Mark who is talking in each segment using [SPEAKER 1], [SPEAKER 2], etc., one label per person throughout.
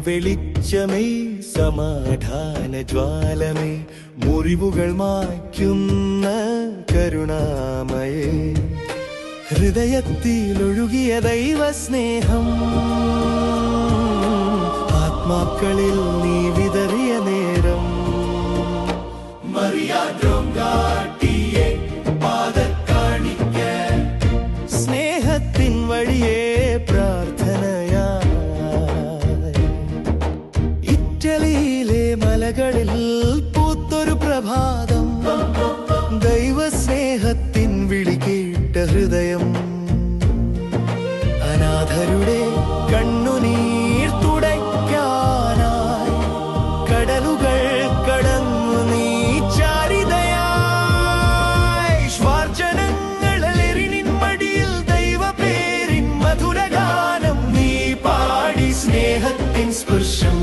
[SPEAKER 1] വെളിച്ചമേ സമാധാന ജ്വാലമേ മുറിവുകൾ മായ്ക്കുന്ന കരുണാമയേ ഹൃദയത്തിലൊഴുകിയ ദൈവസ്നേഹം ആത്മാക്കളിൽ നീ വിതറിയ നേരം സ്നേഹത്തിൻ വഴിയേ പ്രാർത്ഥനയാ ഇറ്റലിയിലെ മലകളിൽ പൂത്തൊരു പ്രഭാതം ദൈവസ്നേഹത്തിൻ വിളി കേട്ട ഹൃദയം അനാഥരുടെ കണ്ണുനീർ തുടയ്ക്കാനായി കടലുകൾ കടന്നു നീ ചാരിതയായി ശ്വാർജനങ്ങളെറിനിൻ മടിയിൽ ദൈവപേരിൻ മധുരഗാനം നീ പാടി സ്നേഹത്തിൻ സ്പർശം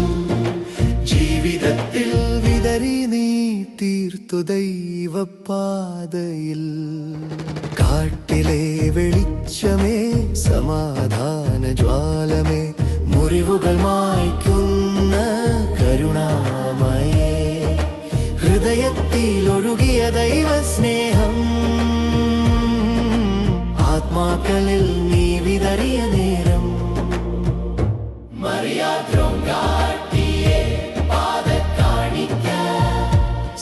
[SPEAKER 1] ജീവിതത്തിൽ വിതറി നീ തീർത്തു ദൈവപാതയിൽ കാട്ടിലെ വെളിച്ചമേ സമാധാന ജ്വാലമേ മുറിവുകൾ മായ്ക്കുന്ന കരുണാമയേ ഹൃദയത്തിലൊഴുകിയ ദൈവസ്നേഹം ആത്മാക്കളിൽ നീ വിതറിയ നേരം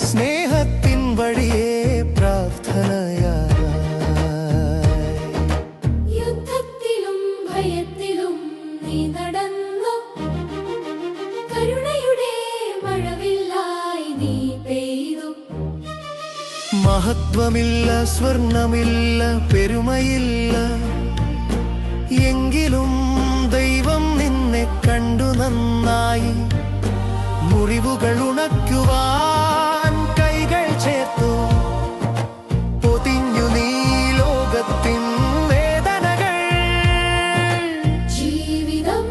[SPEAKER 1] സ്നേഹത്തിൻ വഴിയേ പ്രാർത്ഥനയായി
[SPEAKER 2] യുദ്ധത്തിലും ഭയത്തിലും നീ നടന്നു കരുണയുടെ മഴവില്ലായി നീ പെയ്തു
[SPEAKER 1] മഹത്വമില്ല സ്വർണമില്ല പെരുമയില്ല എങ്കിലും ദൈവം നിന്നെ കണ്ടു നന്നായി മുറിവുകൾ ഉണക്കുവാൻ കൈകൾ ചേർത്തു പൊതിഞ്ഞു നീ ലോകത്തിൻ വേദനകൾ
[SPEAKER 2] ജീവിതം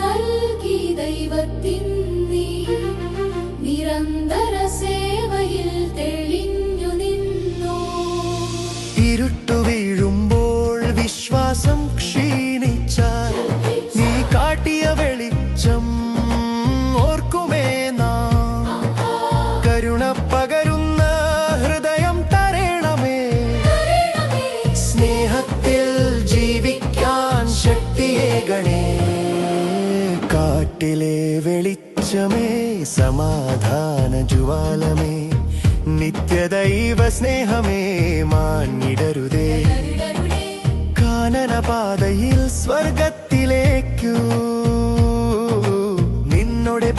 [SPEAKER 2] നൽകി ദൈവത്തിൻ നീ നിരന്തര സേവയിൽ തെളിഞ്ഞു നിന്നു
[SPEAKER 1] ഇരുട്ടു വീഴുമ്പോൾ വിശ്വാസം ക്ഷീണിച്ചാൽ നീ കാട്ടിയ വെളിച്ചം ഓർക്കുമേ നാം കരുണ പകരുന്ന ഹൃദയം തരണമേ സ്നേഹത്തിൽ ജീവിക്കാൻ ശക്തിയേകണേ കാട്ടിലെ വെളിച്ചമേ സമാധാന ജ്വാലമേ നിത്യദൈവ സ്നേഹമേ മാഞ്ഞിടരുതേ കാനനപാതയിൽ സ്വർഗത്തിലേക്കു നിന്നോടെ